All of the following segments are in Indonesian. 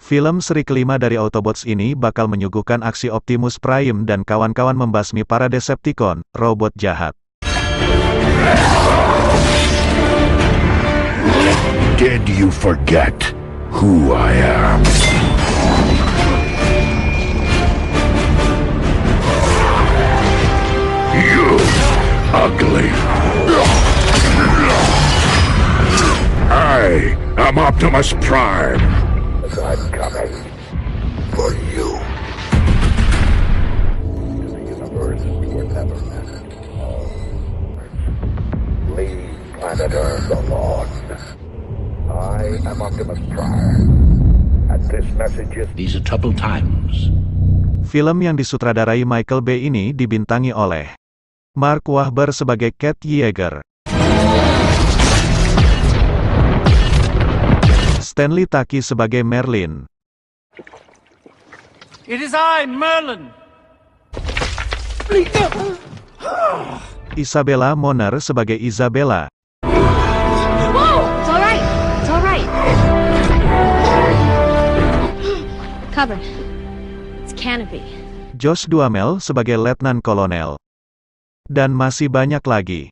Film seri kelima dari Autobots ini bakal menyuguhkan aksi Optimus Prime dan kawan-kawan membasmi para Decepticon, robot jahat. Did you forget who I am? You ugly. I am Optimus Prime. I'm coming for you. The universe were never meant. Leave planet Earth alone. I am Optimus Prime. And this message is... These are troubled times. Film yang disutradarai Michael Bay ini dibintangi oleh Mark Wahlberg sebagai Cat Yeager, Stanley Tucci sebagai Merlin, It is I, Merlin! Isabella Moner sebagai Isabella, Whoa! It's alright. It's alright. Covered. It's canopy. Josh Duhamel sebagai Letnan Kolonel, dan masih banyak lagi.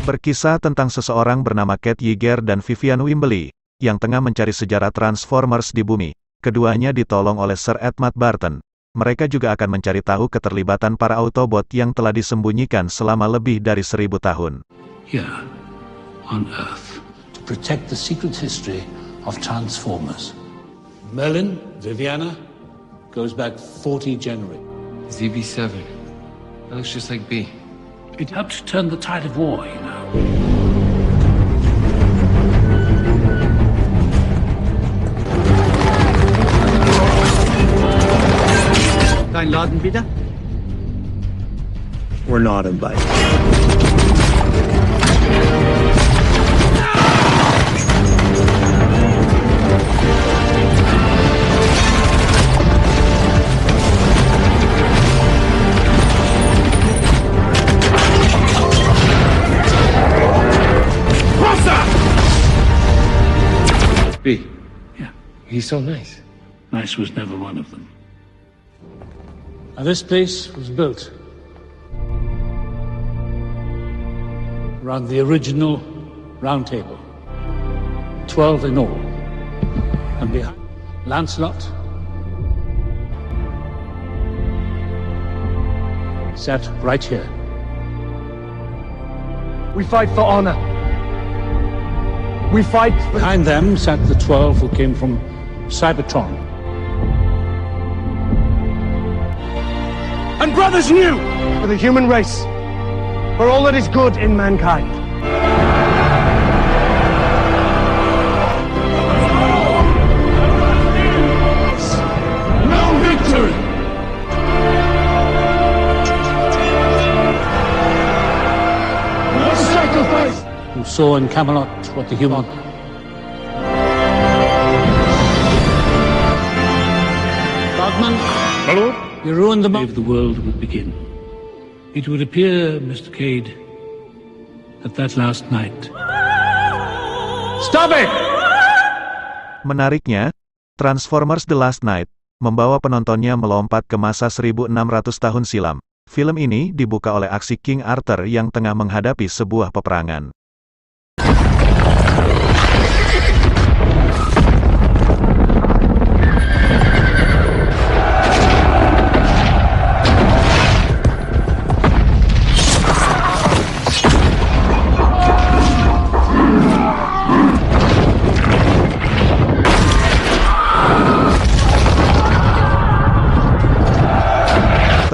Berkisah tentang seseorang bernama Cat Yeager dan Vivian Wimbley, yang tengah mencari sejarah Transformers di bumi. Keduanya ditolong oleh Sir Edmund Barton. Mereka juga akan mencari tahu keterlibatan para Autobot yang telah disembunyikan selama lebih dari 1000 tahun. Here, on Earth, to protect the secret history of Transformers. Merlin, Viviana, goes back 40 generations. ZB7. That looks just like B. It helped turn the tide of war, you know. Dein Laden wieder? We're not invited. B. Yeah, He's so nice. nice was never one of them. Now, this place was built around the original round table, 12 in all. And behind Lancelot sat right here. We fight for honor. We fight for... Behind them sat the 12 who came from Cybertron. And brothers new for the human race, for all that is good in mankind. No victory! No sacrifice! Who saw in Camelot what the human... Dogman, Hello? you ruined the moment the world would begin. It would appear, Mr. Cade, that last night... Stop it! Menariknya, Transformers The Last Night membawa penontonnya melompat ke masa 1600 tahun silam. Film ini dibuka oleh aksi King Arthur yang tengah menghadapi sebuah peperangan.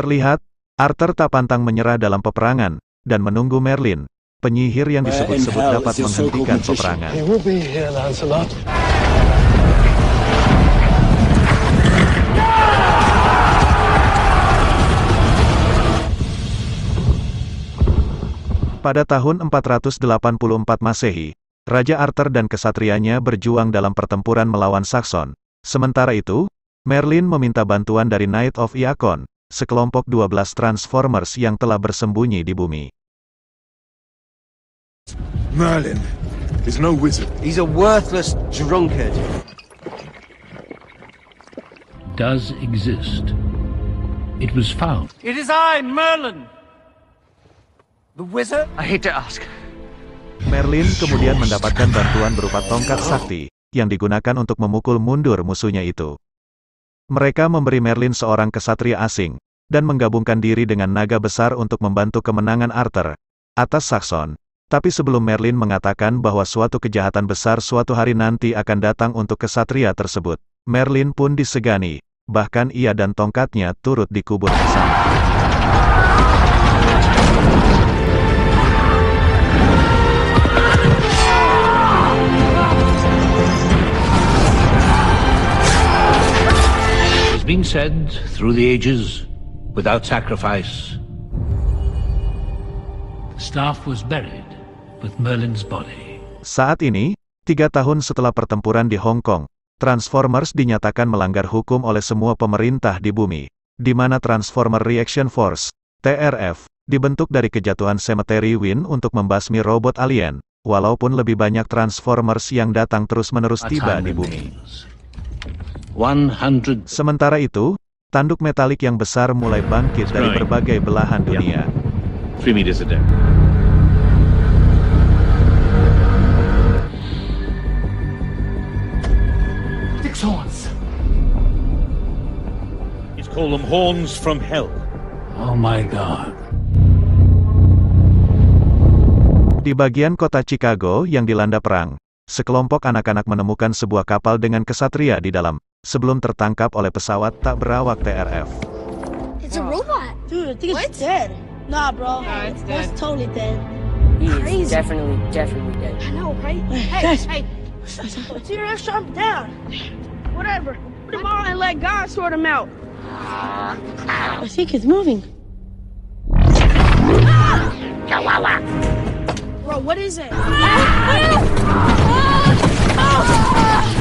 Terlihat, Arthur tak pantang menyerah dalam peperangan, dan menunggu Merlin, penyihir yang disebut-sebut dapat menghentikan peperangan. He will be here, Lancelot. Pada tahun 484 Masehi, Raja Arthur dan kesatrianya berjuang dalam pertempuran melawan Saxon. Sementara itu, Merlin meminta bantuan dari Knight of Iacon, sekelompok 12 Transformers yang telah bersembunyi di bumi. Merlin is no wizard. He's a worthless drunkard. Does exist. It was found. It is I, Merlin. The wizard? I hate to ask. Merlin kemudian mendapatkan bantuan berupa tongkat sakti, yang digunakan untuk memukul mundur musuhnya itu. Mereka memberi Merlin seorang kesatria asing, dan menggabungkan diri dengan naga besar untuk membantu kemenangan Arthur atas Saxon. Tapi sebelum Merlin mengatakan bahwa suatu kejahatan besar suatu hari nanti akan datang untuk kesatria tersebut, Merlin pun disegani, bahkan ia dan tongkatnya turut dikubur bersama. It's been said through the ages, without sacrifice, the staff was buried with Merlin's body. Saat ini, 3 tahun setelah pertempuran di Hong Kong, Transformers dinyatakan melanggar hukum oleh semua pemerintah di bumi, di mana Transformer Reaction Force, TRF, dibentuk dari kejatuhan Cemetery Wind untuk membasmi robot alien, walaupun lebih banyak Transformers yang datang terus-menerus tiba di bumi. 100. Sementara itu, tanduk metalik yang besar mulai bangkit dari berbagai belahan dunia. 3 meters a day. Horns. He's called them horns from hell. Oh my God. Di bagian kota Chicago yang dilanda perang, sekelompok anak-anak menemukan sebuah kapal dengan kesatria di dalam, sebelum tertangkap oleh pesawat tak berawak TRF. It's a robot. Dude, I think it's dead. Nah, bro. Yeah, it's That's dead. totally dead. Crazy. Definitely dead. I know, right? Hey, put your sharp down. Whatever. Put him on and let God sort him out. I think it's moving. Bro, what is it?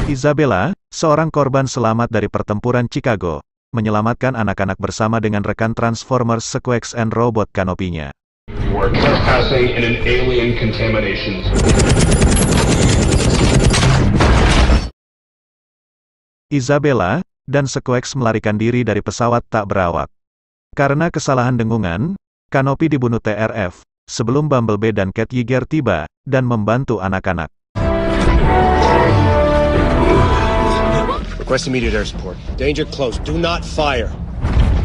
Isabella, seorang korban selamat dari pertempuran Chicago, menyelamatkan anak-anak bersama dengan rekan Transformers Squeaks and Robot Canopy-nya. You are trespassing in an alien contamination zone. Isabella dan Squeaks melarikan diri dari pesawat tak berawak. Karena kesalahan dengungan, Canopy dibunuh TRF, sebelum Bumblebee dan Cat Yeager tiba, dan membantu anak-anak. Request immediate air support. Danger close. Do not fire.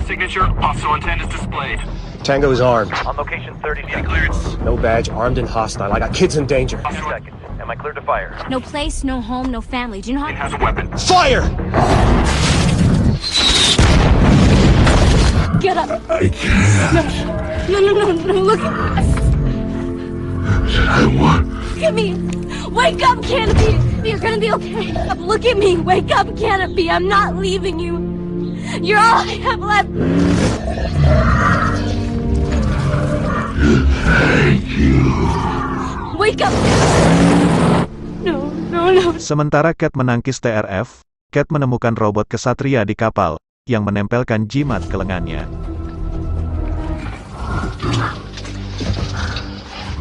Signature hostile intent is displayed. Tango is armed. On location 30 feet. Clearance. No badge, armed and hostile. I got kids in danger. 2 seconds. Am I cleared to fire? No place, no home, no family. Do you know how? It has a weapon. Fire! Get up. I can't. No, look at I want. Look at me. Wake up, Canopy. You're gonna be okay. Look at me. Wake up, Canopy. I'm not leaving you. You're all I have left. Thank you. Wake up. No. Sementara Cat menangkis TRF, Cat menemukan robot kesatria di kapal, yang menempelkan jimat ke lengannya.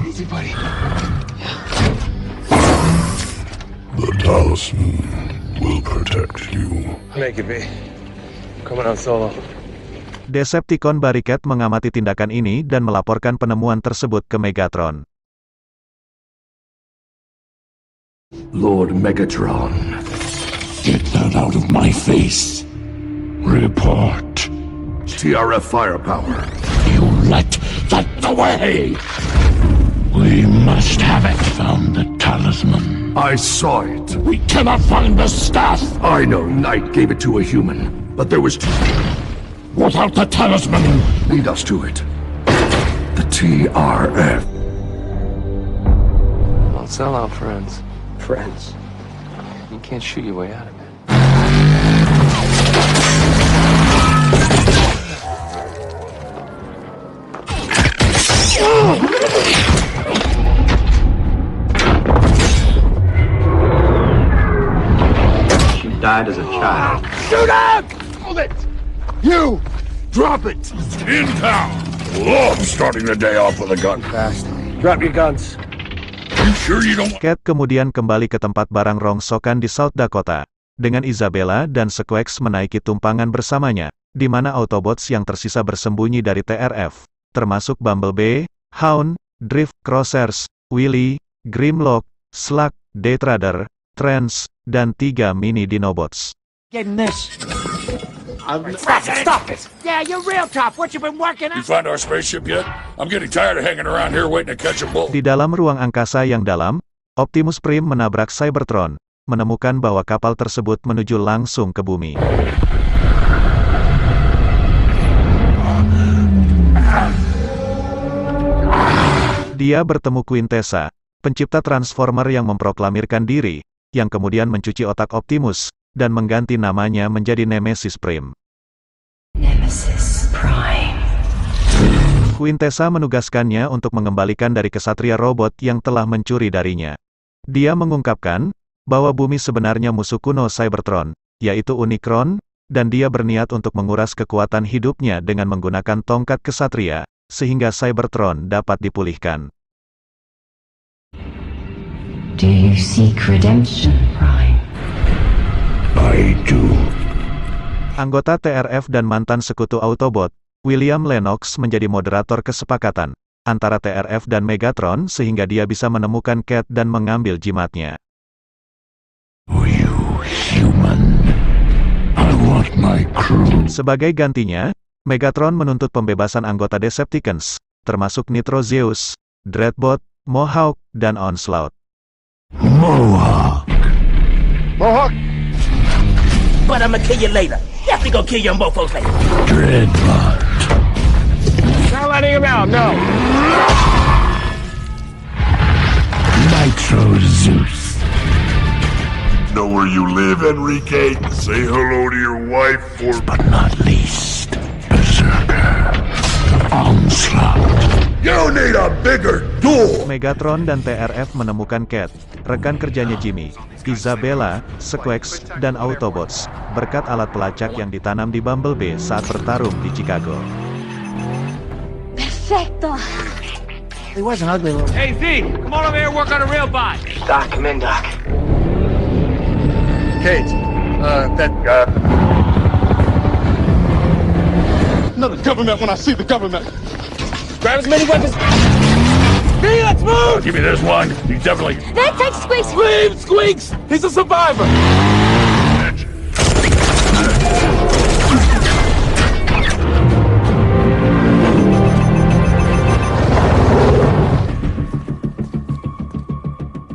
Easy, buddy. The talisman will protect you. Make it be. Coming out solo. Decepticon Barricade mengamati tindakan ini dan melaporkan penemuan tersebut ke Megatron. Lord Megatron, get that out of my face. Report. TRF firepower. You let that away. We must have it. Found the talisman. I saw it. We cannot find the staff. I know Knight gave it to a human, but there was... Without the talisman, lead us to it. The TRF. Well, it's all our friends. Friends. You can't shoot your way out of it. She died as a child. Shoot him! Hold it! You! Drop it! In town! Love starting the day off with a gun. Fast. Drop your guns. You sure you don't... Cat kemudian kembali ke tempat barang rongsokan di South Dakota, dengan Isabella dan Squeaks menaiki tumpangan bersamanya, di mana Autobots yang tersisa bersembunyi dari TRF, termasuk Bumblebee, Hound, Drift, Crossers, Willy, Grimlock, Slug, Death Rider, Trance, dan 3 mini Dinobots. Getting this. Stop it! Yeah, you're real tough. What you been working on? You find our spaceship yet? I'm getting tired of hanging around here waiting to catch a bullet. Di dalam ruang angkasa yang dalam, Optimus Prime menabrak Cybertron, menemukan bahwa kapal tersebut menuju langsung ke bumi. Dia bertemu Quintessa, pencipta Transformer yang memproklamirkan diri, yang kemudian mencuci otak Optimus, dan mengganti namanya menjadi Nemesis Prime. Nemesis Prime. Quintessa menugaskannya untuk mengembalikan dari kesatria robot yang telah mencuri darinya. Dia mengungkapkan bahwa bumi sebenarnya musuh kuno Cybertron, yaitu Unicron, dan dia berniat untuk menguras kekuatan hidupnya dengan menggunakan tongkat kesatria, sehingga Cybertron dapat dipulihkan. Do you seek redemption, Prime? I do. Anggota TRF dan mantan sekutu Autobot, William Lennox menjadi moderator kesepakatan antara TRF dan Megatron sehingga dia bisa menemukan Cat dan mengambil jimatnya. You human. I want my crew. Sebagai gantinya, Megatron menuntut pembebasan anggota Decepticons, termasuk Nitro Zeus, Dreadbot, Mohawk, dan Onslaught. Mohawk. Mohawk! But I'ma kill you later. Definitely gonna kill you on both folks later. Dreadbot. Not letting him out, no. Nitro Zeus. Know where you live, Enrique? Say hello to your wife for... But not least, Berserker. Onslaught. You need a bigger door! Megatron dan TRF menemukan Cat, rekan kerjanya Jimmy, Isabella, Squeaks, dan Autobots, berkat alat pelacak yang ditanam di Bumblebee saat bertarung di Chicago. Perfecto. He wasn't ugly. Hey, Z, come on over here and work on a real bot. Doc, come in, Doc. Kate, another government when I see the government. Grab as many weapons. Hey, let's move! Give me this one. You definitely... That takes Squeaks. Leave, Squeaks! He's a survivor!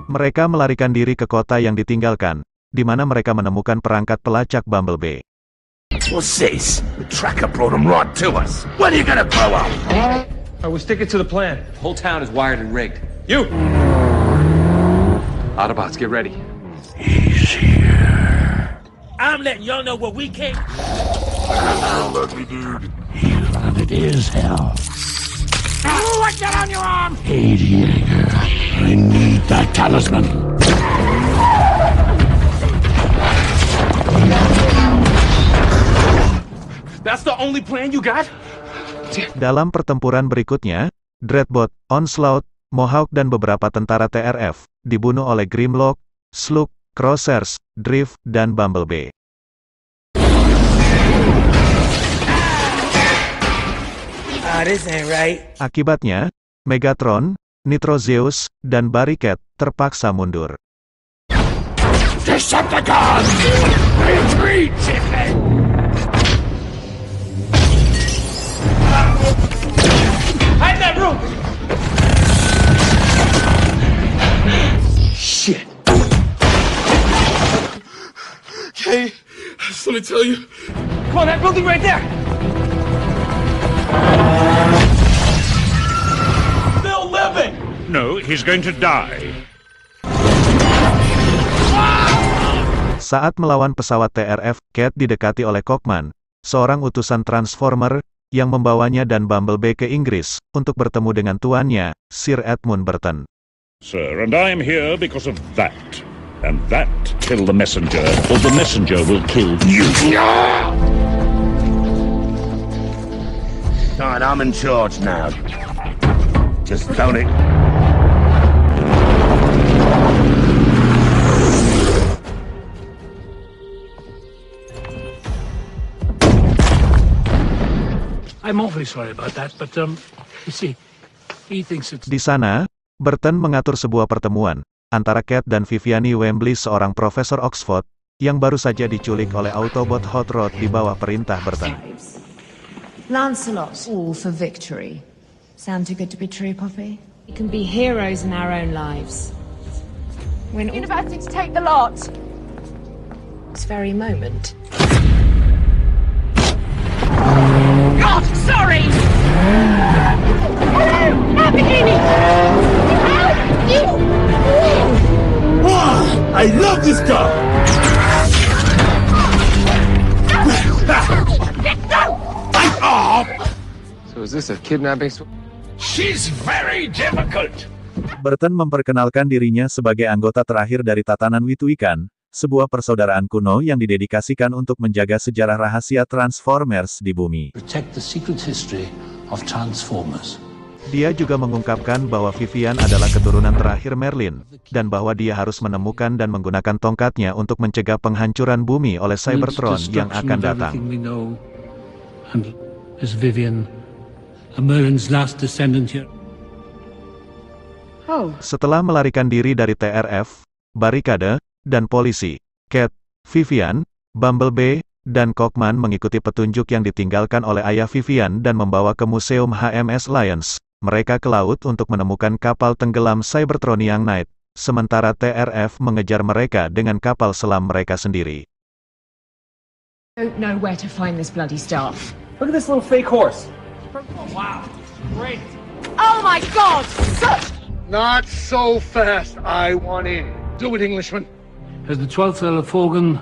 Mereka melarikan diri ke kota yang ditinggalkan, di mana mereka menemukan perangkat pelacak Bumblebee. What's this? The tracker brought him right to us. When are you gonna grow up? We're sticking to the plan. The whole town is wired and rigged. You! Autobots, get ready. He's here. I'm letting y'all know where we came. Don't let me, dude. He landed his hell. Oh, what's that on your arm? Hey, Diego. I need that talisman. That's the only plan you got? Dalam pertempuran berikutnya, Dreadbot, Onslaught, Mohawk dan beberapa tentara TRF dibunuh oleh Grimlock, Slug, Crossers, Drift, dan Bumblebee. This ain't right. Akibatnya, Megatron, Nitro Zeus, dan Barricade terpaksa mundur. Decepticons! Retreat, Chicken! Hide that room! Shit. Okay, I just want to tell you. Come on, that building right there! Still living! No, he's going to die. Saat melawan pesawat TRF, Cat didekati oleh Cockman, seorang utusan Transformer, yang membawanya dan Bumblebee ke Inggris, untuk bertemu dengan tuannya, Sir Edmund Burton. Sir, and I am here because of that. And that, kill the messenger, or the messenger will kill you. Alright, I'm in charge now. Just don't it. I'm awfully sorry about that, but you see, he thinks it's... Di sana, Burton mengatur sebuah pertemuan antara Kate dan Vivienne Wembley, seorang profesor Oxford yang baru saja diculik oleh Autobot Hot Rod di bawah perintah Burton. Lancelot, all for victory. Sound too good to be true, Poppy? We can be heroes in our own lives. When You're about to take the lot. this very moment. God, sorry! Hello, Lamborghini! Help! You! Wow, I love this car! So is this a kidnapping? She's very difficult! Burton memperkenalkan dirinya sebagai anggota terakhir dari Tatanan Wituikan, sebuah persaudaraan kuno yang didedikasikan untuk menjaga sejarah rahasia Transformers di bumi. Protect the secret history of Transformers. Dia juga mengungkapkan bahwa Vivian adalah keturunan terakhir Merlin, dan bahwa dia harus menemukan dan menggunakan tongkatnya untuk mencegah penghancuran bumi oleh Cybertron yang akan datang. And is Vivian, Merlin's last descendant here? Setelah melarikan diri dari TRF, barikade, dan polisi, Kate, Vivian, Bumblebee, dan Cockman mengikuti petunjuk yang ditinggalkan oleh ayah Vivian dan membawa ke Museum HMS Lions. Mereka ke laut untuk menemukan kapal tenggelam Cybertronian Knight, sementara TRF mengejar mereka dengan kapal selam mereka sendiri. Don't know where to find this bloody stuff. Look at this little fake horse. Oh, wow. Great. Oh my God! Such... Not so fast. I want in. Do it, Englishman. As the 12th Earl of Forgan...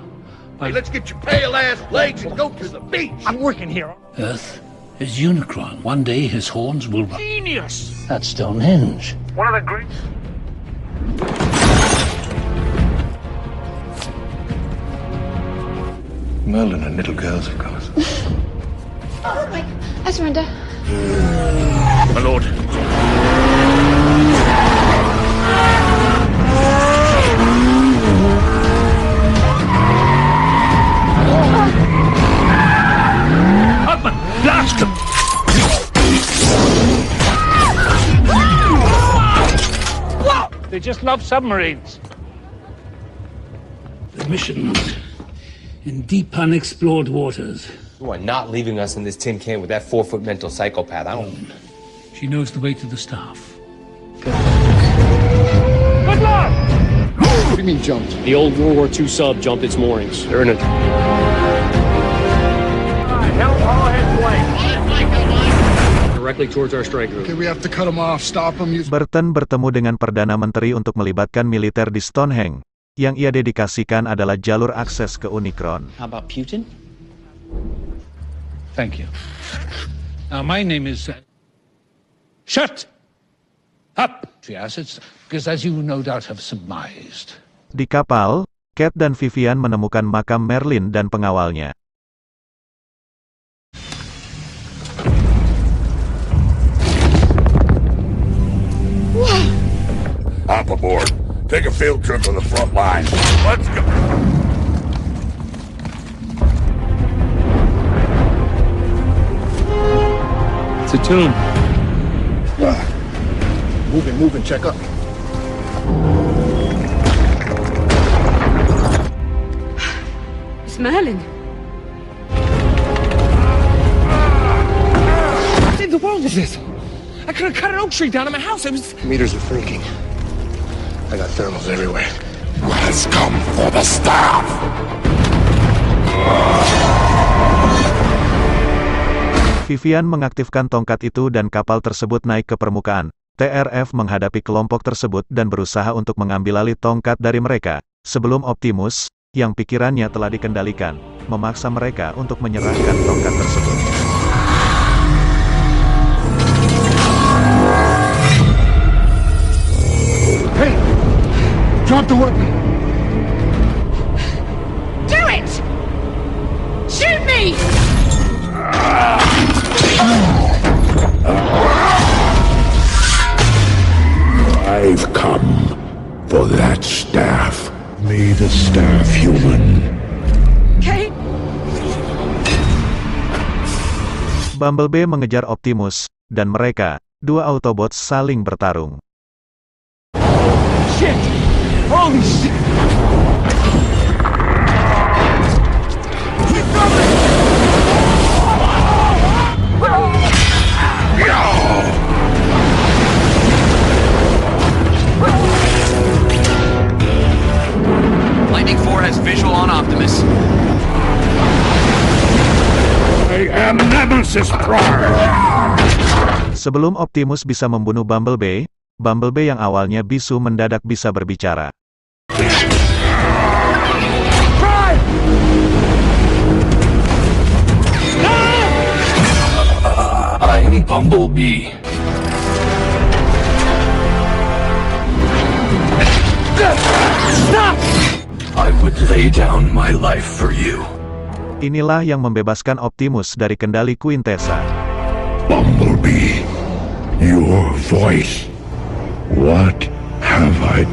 Hey, let's get your pale ass legs and go to the beach! I'm working here. Earth is Unicron. One day his horns will... Genius! That's Stonehenge. One of the great... Merlin and little girls, of course. Oh my... I surrender. My lord. Blast them! They just love submarines. The mission in deep unexplored waters. You are not leaving us in this tin can with that 4-foot mental psychopath. I don't... She knows the way to the staff. Good luck! What do you mean jumped? The old World War II sub jumped its moorings. They're in it. Directly towards our strike group. Okay, we have to cut him off, stop him. Burton bertemu dengan Perdana Menteri untuk melibatkan militer di Stonehenge. Yang ia dedikasikan adalah jalur akses ke Unicron. How about Putin? Thank you. Now, my name is... Shut up, the assets, because as you no doubt have surmised. Di kapal, Kate dan Vivian menemukan makam Merlin dan pengawalnya. Hop aboard. Take a field trip to the front line. Let's go. It's a tomb. Moving, check up. It's Merlin. What in the world is this? I could have cut an oak tree down in my house. It was... Meters are freaking. I got thermals everywhere. Let's come for the staff. Vivian mengaktifkan tongkat itu dan kapal tersebut naik ke permukaan. TRF menghadapi kelompok tersebut dan berusaha untuk mengambil alih tongkat dari mereka, sebelum Optimus, yang pikirannya telah dikendalikan, memaksa mereka untuk menyerahkan tongkat tersebut. Hey! Drop the weapon! Do it! Shoot me! I've come for that staff. May the staff human. Kate! Bumblebee mengejar Optimus, dan mereka, dua Autobots saling bertarung. Shit! Holy shit! Keep coming! Lightning 4 has visual on Optimus. I am Nemesis Prime! Sebelum Optimus bisa membunuh Bumblebee, Bumblebee yang awalnya bisu mendadak bisa berbicara. I'm Bumblebee. Stop! I would lay down my life for you. Inilah yang membebaskan Optimus dari kendali Quintessa. Bumblebee, your voice. What have I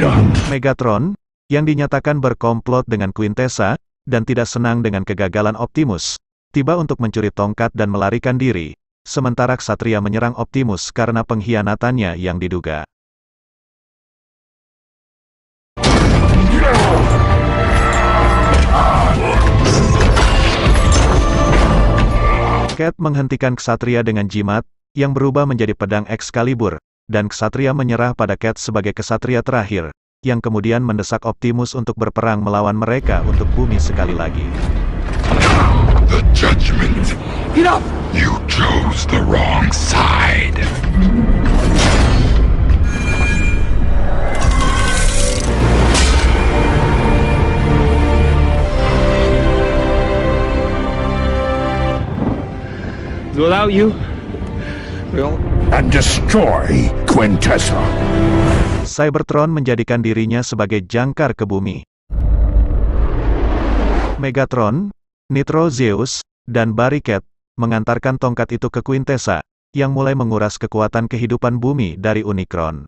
done? Megatron, yang dinyatakan berkomplot dengan Quintessa, dan tidak senang dengan kegagalan Optimus, tiba untuk mencuri tongkat dan melarikan diri, sementara Ksatria menyerang Optimus karena pengkhianatannya yang diduga. Cat menghentikan Ksatria dengan jimat, yang berubah menjadi pedang Excalibur, dan Ksatria menyerah pada Cat sebagai Ksatria terakhir, yang kemudian mendesak Optimus untuk berperang melawan mereka untuk bumi sekali lagi. The judgment. Get up! You chose the wrong side. Without you, we'll... And destroy Quintessa. Cybertron menjadikan dirinya sebagai jangkar ke bumi. Megatron, Nitro Zeus, dan Barricade mengantarkan tongkat itu ke Quintessa, yang mulai menguras kekuatan kehidupan bumi dari Unicron.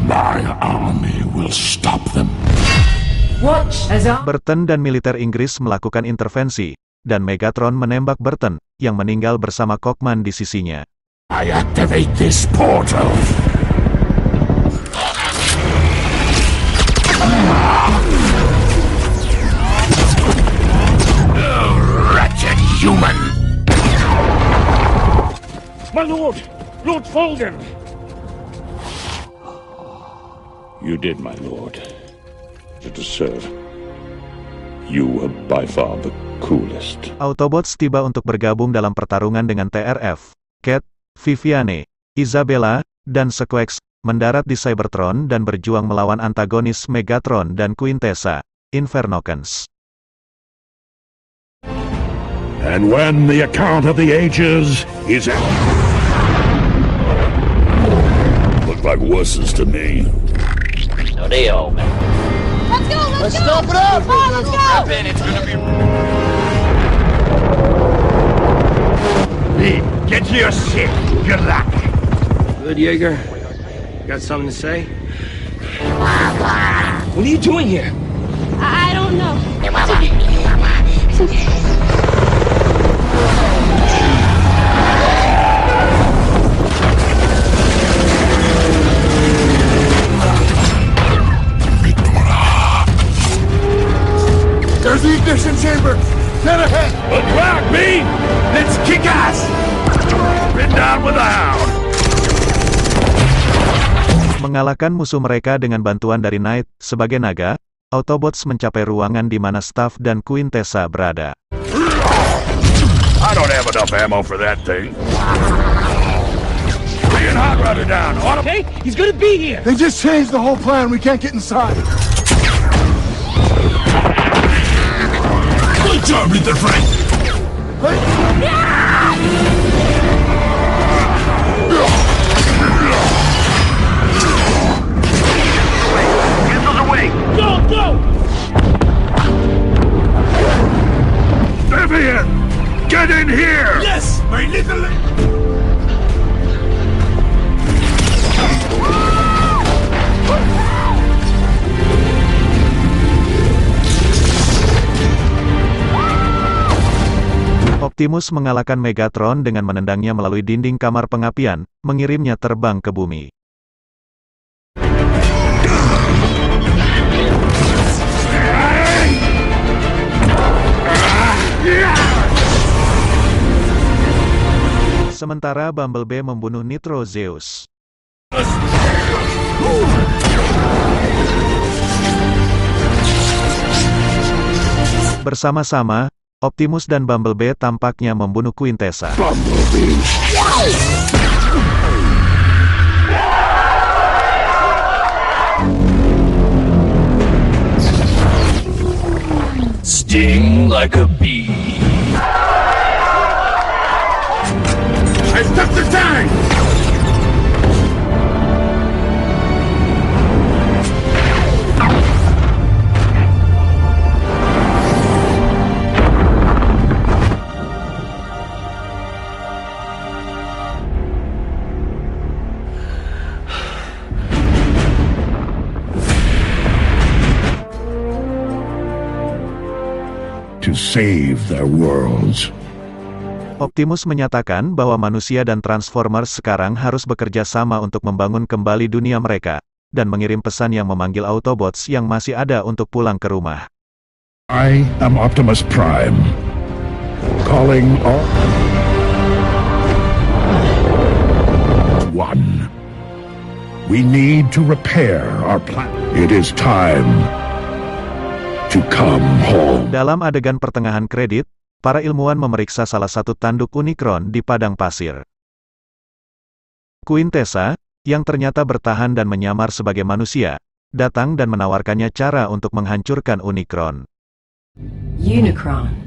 My army will stop them. Burton dan militer Inggris melakukan intervensi, dan Megatron menembak Burton, yang meninggal bersama Cockman di sisinya. I activate this portal. Wretched human! My lord! Lord Folden! You did, my lord. To serve. You were by far the coolest. Autobots tiba untuk bergabung dalam pertarungan dengan TRF. Cat, Viviane, Isabella, dan Squeaks mendarat di Cybertron dan berjuang melawan antagonis Megatron dan Quintessa, Infernocans. And when the account of the ages is out. Look like wusses to me. No deal, man. Let's go! Let's go! Stop it up! Come on, let's go! Strap in, it's gonna be... Lee, get to your ship. Good luck. Good, Jaeger. Got something to say? What are you doing here? I don't know. It's okay. There's the ignition chamber! Dead ahead! Attack me! Let's kick ass! Been down with the hound! Mengalahkan musuh mereka dengan bantuan dari Knight, sebagai naga, Autobots mencapai ruangan di mana Staff dan Quintessa berada. I don't have enough ammo for that thing. Being hot rudder down. Hey, he's gonna be here! They just changed the whole plan. We can't get inside. Good job, Mr. Frank. Missiles away. Go, go! Vivian, get in here. Yes, my little... Optimus mengalahkan Megatron dengan menendangnya melalui dinding kamar pengapian, mengirimnya terbang ke bumi. Sementara Bumblebee membunuh Nitro Zeus. Bersama-sama, Optimus dan Bumblebee tampaknya membunuh Quintessa. Sting like a bee. I stuck the tank! To save their worlds. Optimus menyatakan bahwa manusia dan Transformers sekarang harus bekerja sama untuk membangun kembali dunia mereka, dan mengirim pesan yang memanggil Autobots yang masih ada untuk pulang ke rumah. I am Optimus Prime. Calling all... One. We need to repair our planet. It is time to come home. Dalam adegan pertengahan kredit, para ilmuwan memeriksa salah satu tanduk Unicron di padang pasir. Quintessa, yang ternyata bertahan dan menyamar sebagai manusia, datang dan menawarkannya cara untuk menghancurkan Unicron. Unicron.